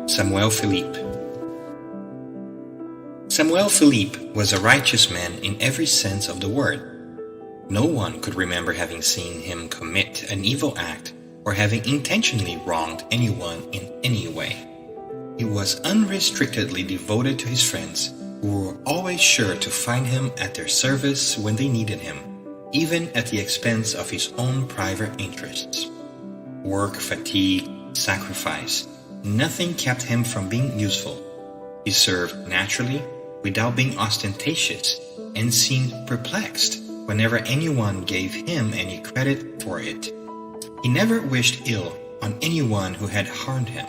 Samuel Philippe. Samuel Philippe was a righteous man in every sense of the word. No one could remember having seen him commit an evil act or having intentionally wronged anyone in any way. He was unrestrictedly devoted to his friends, who were always sure to find him at their service when they needed him, even at the expense of his own private interests. Work, fatigue, sacrifice, nothing kept him from being useful. He served naturally, without being ostentatious, and seemed perplexed whenever anyone gave him any credit for it. He never wished ill on anyone who had harmed him.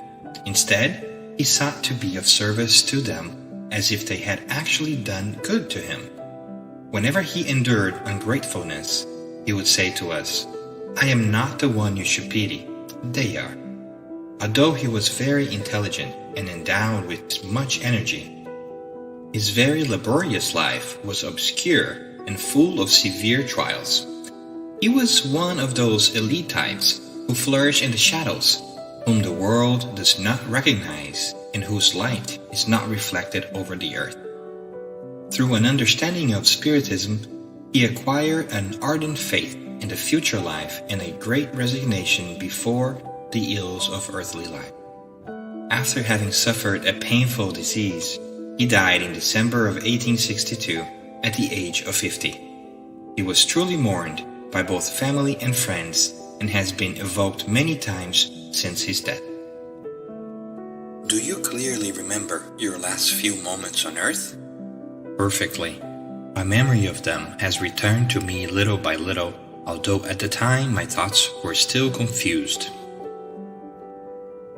Instead, he sought to be of service to them as if they had actually done good to him. Whenever he endured ungratefulness, he would say to us, "I am not the one you should pity, they are." Although he was very intelligent and endowed with much energy, his very laborious life was obscure and full of severe trials. He was one of those elite types who flourish in the shadows, whom the world does not recognize and whose light is not reflected over the earth. Through an understanding of Spiritism, he acquired an ardent faith in the future life and a great resignation before the ills of earthly life. After having suffered a painful disease, he died in December of 1862 at the age of 50. He was truly mourned by both family and friends and has been evoked many times since his death. Do you clearly remember your last few moments on earth? Perfectly. My memory of them has returned to me little by little, although at the time my thoughts were still confused.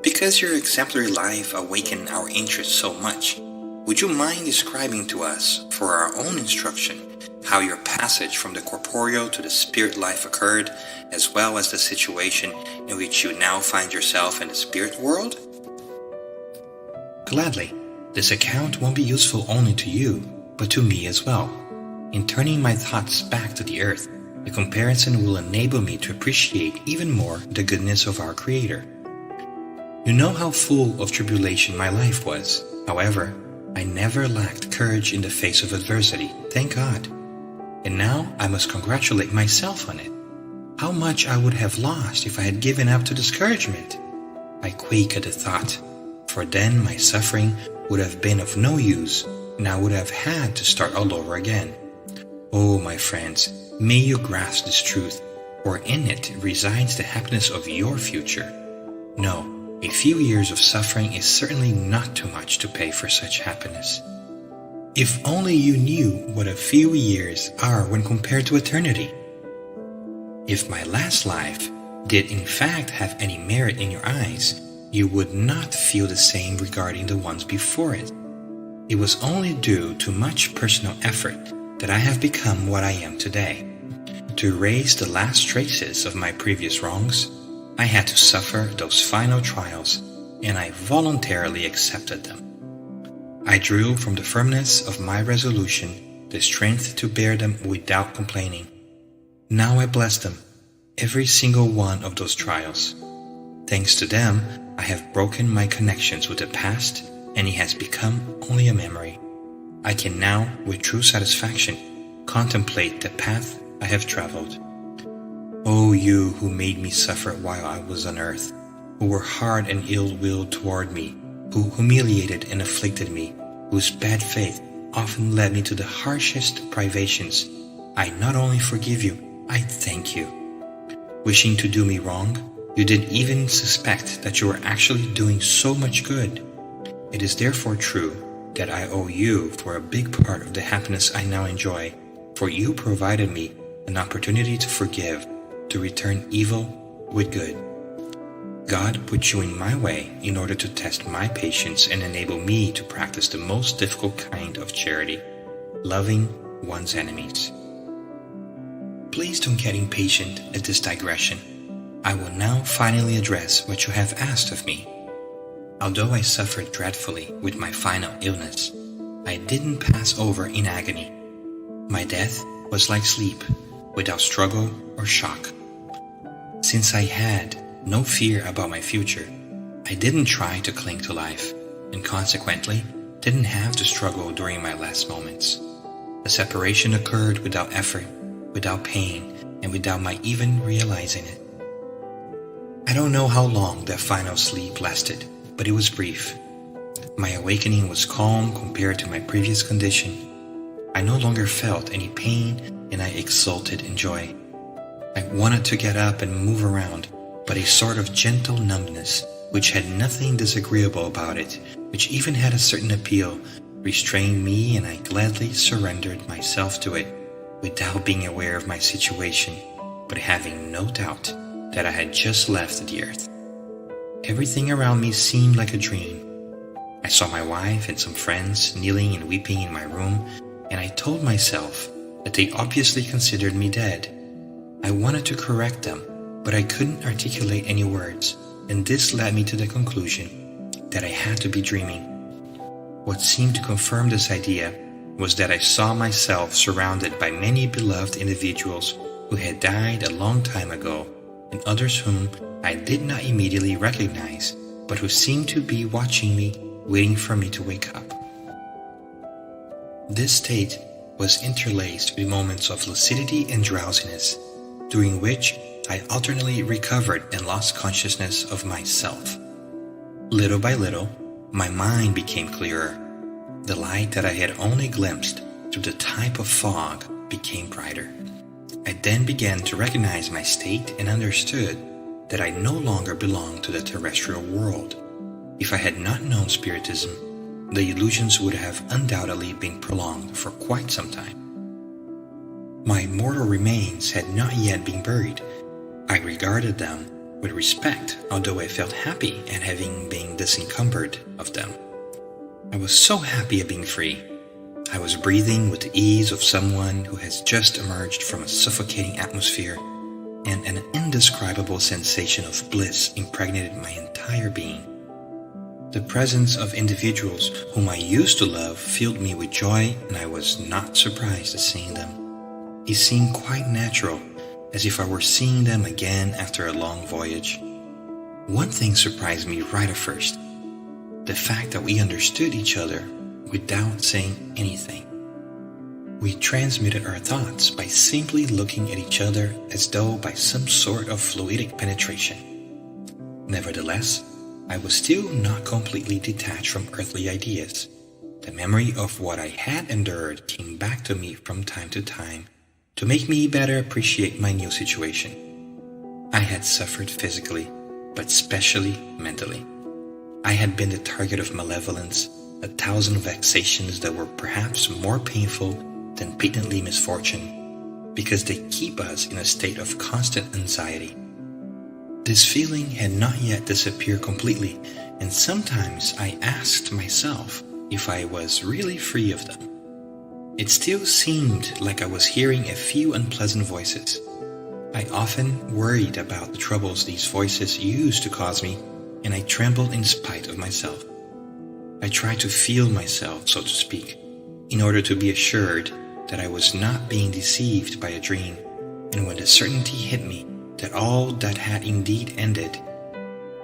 Because your exemplary life awakened our interest so much, would you mind describing to us, for our own instruction, how your passage from the corporeal to the spirit life occurred, as well as the situation in which you now find yourself in the spirit world? Gladly. This account won't be useful only to you, but to me as well. In turning my thoughts back to the earth, the comparison will enable me to appreciate even more the goodness of our Creator. You know how full of tribulation my life was. However, I never lacked courage in the face of adversity, thank God. And now I must congratulate myself on it. How much I would have lost if I had given up to discouragement. I quake at the thought, for then my suffering would have been of no use, and I would have had to start all over again. Oh, my friends, may you grasp this truth, for in it resides the happiness of your future. No, a few years of suffering is certainly not too much to pay for such happiness. If only you knew what a few years are when compared to eternity. If my last life did in fact have any merit in your eyes, you would not feel the same regarding the ones before it. It was only due to much personal effort that I have become what I am today. To erase the last traces of my previous wrongs, I had to suffer those final trials, and I voluntarily accepted them. I drew from the firmness of my resolution the strength to bear them without complaining. Now I bless them, every single one of those trials. Thanks to them, I have broken my connections with the past, and it has become only a memory. I can now, with true satisfaction, contemplate the path I have traveled. O you who made me suffer while I was on earth, who were hard and ill-willed toward me, who humiliated and afflicted me, whose bad faith often led me to the harshest privations, I not only forgive you, I thank you. Wishing to do me wrong, you didn't even suspect that you were actually doing so much good. It is therefore true that I owe you for a big part of the happiness I now enjoy, for you provided me an opportunity to forgive, to return evil with good. God put you in my way in order to test my patience and enable me to practice the most difficult kind of charity, loving one's enemies. Please don't get impatient at this digression. I will now finally address what you have asked of me. Although I suffered dreadfully with my final illness, I didn't pass over in agony. My death was like sleep, without struggle or shock. Since I had no fear about my future, I didn't try to cling to life, and consequently didn't have to struggle during my last moments. The separation occurred without effort, without pain, and without my even realizing it. I don't know how long that final sleep lasted, but it was brief. My awakening was calm compared to my previous condition. I no longer felt any pain, and I exulted in joy. I wanted to get up and move around, but a sort of gentle numbness, which had nothing disagreeable about it, which even had a certain appeal, restrained me, and I gladly surrendered myself to it, without being aware of my situation, but having no doubt that I had just left the earth. Everything around me seemed like a dream. I saw my wife and some friends kneeling and weeping in my room, and I told myself that they obviously considered me dead. I wanted to correct them, but I couldn't articulate any words, and this led me to the conclusion that I had to be dreaming. What seemed to confirm this idea was that I saw myself surrounded by many beloved individuals who had died a long time ago, and others whom I did not immediately recognize, but who seemed to be watching me, waiting for me to wake up. This state was interlaced with moments of lucidity and drowsiness, during which I alternately recovered and lost consciousness of myself. Little by little, my mind became clearer. The light that I had only glimpsed through the type of fog became brighter. I then began to recognize my state and understood that I no longer belonged to the terrestrial world. If I had not known Spiritism, the illusions would have undoubtedly been prolonged for quite some time. My mortal remains had not yet been buried. I regarded them with respect, although I felt happy at having been disencumbered of them. I was so happy at being free. I was breathing with the ease of someone who has just emerged from a suffocating atmosphere, and an indescribable sensation of bliss impregnated my entire being. The presence of individuals whom I used to love filled me with joy, and I was not surprised at seeing them. It seemed quite natural, as if I were seeing them again after a long voyage. One thing surprised me right at first: the fact that we understood each other without saying anything. We transmitted our thoughts by simply looking at each other as though by some sort of fluidic penetration. Nevertheless, I was still not completely detached from earthly ideas. The memory of what I had endured came back to me from time to time to make me better appreciate my new situation. I had suffered physically, but especially mentally. I had been the target of malevolence, 1,000 vexations that were perhaps more painful than patently misfortune, because they keep us in a state of constant anxiety. This feeling had not yet disappeared completely, and sometimes I asked myself if I was really free of them. It still seemed like I was hearing a few unpleasant voices. I often worried about the troubles these voices used to cause me, and I trembled in spite of myself. I tried to feel myself, so to speak, in order to be assured that I was not being deceived by a dream, and when the certainty hit me that all that had indeed ended,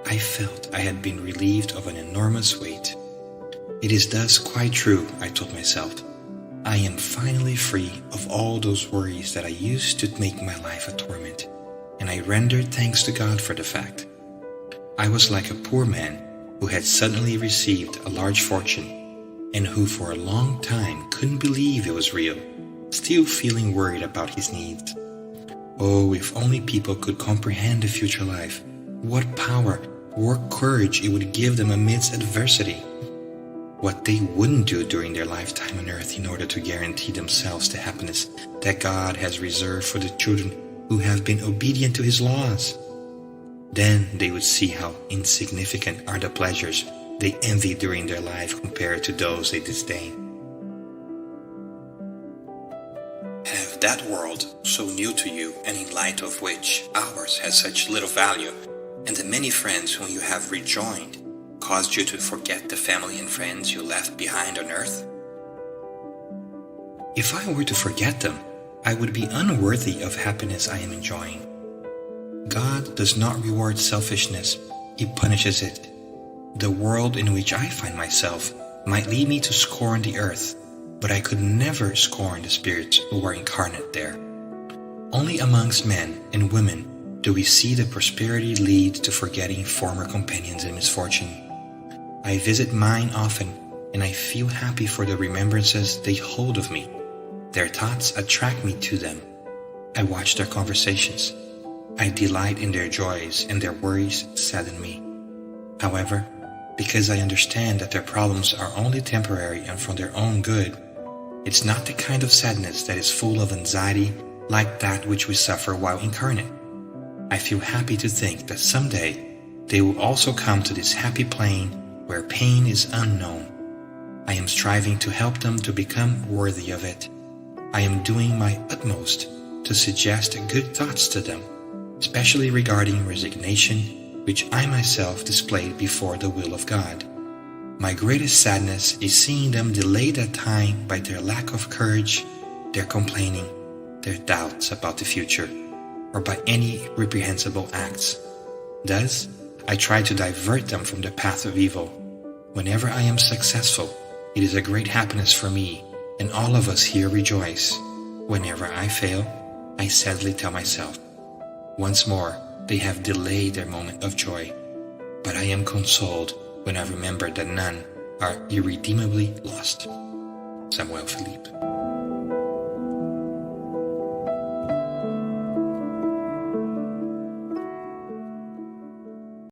I felt I had been relieved of an enormous weight. It is thus quite true, I told myself. I am finally free of all those worries that I used to make my life a torment, and I rendered thanks to God for the fact. I was like a poor man who had suddenly received a large fortune, and who for a long time couldn't believe it was real, still feeling worried about his needs. Oh, if only people could comprehend the future life, what power, what courage it would give them amidst adversity. What they wouldn't do during their lifetime on earth in order to guarantee themselves the happiness that God has reserved for the children who have been obedient to His laws. Then they would see how insignificant are the pleasures they envy during their life compared to those they disdain. Have that world so new to you, and in light of which ours has such little value, and the many friends whom you have rejoined, caused you to forget the family and friends you left behind on earth? If I were to forget them, I would be unworthy of happiness I am enjoying. God does not reward selfishness, He punishes it. The world in which I find myself might lead me to scorn the earth, but I could never scorn the spirits who are incarnate there. Only amongst men and women do we see the prosperity lead to forgetting former companions in misfortune. I visit mine often, and I feel happy for the remembrances they hold of me. Their thoughts attract me to them. I watch their conversations. I delight in their joys, and their worries sadden me. However, because I understand that their problems are only temporary and for their own good, it's not the kind of sadness that is full of anxiety like that which we suffer while incarnate. I feel happy to think that someday they will also come to this happy plane where pain is unknown. I am striving to help them to become worthy of it. I am doing my utmost to suggest good thoughts to them, especially regarding resignation, which I myself displayed before the will of God. My greatest sadness is seeing them delay that time by their lack of courage, their complaining, their doubts about the future, or by any reprehensible acts. Thus, I try to divert them from the path of evil. Whenever I am successful, it is a great happiness for me, and all of us here rejoice. Whenever I fail, I sadly tell myself, once more, they have delayed their moment of joy. But I am consoled when I remember that none are irredeemably lost. Samuel Philippe.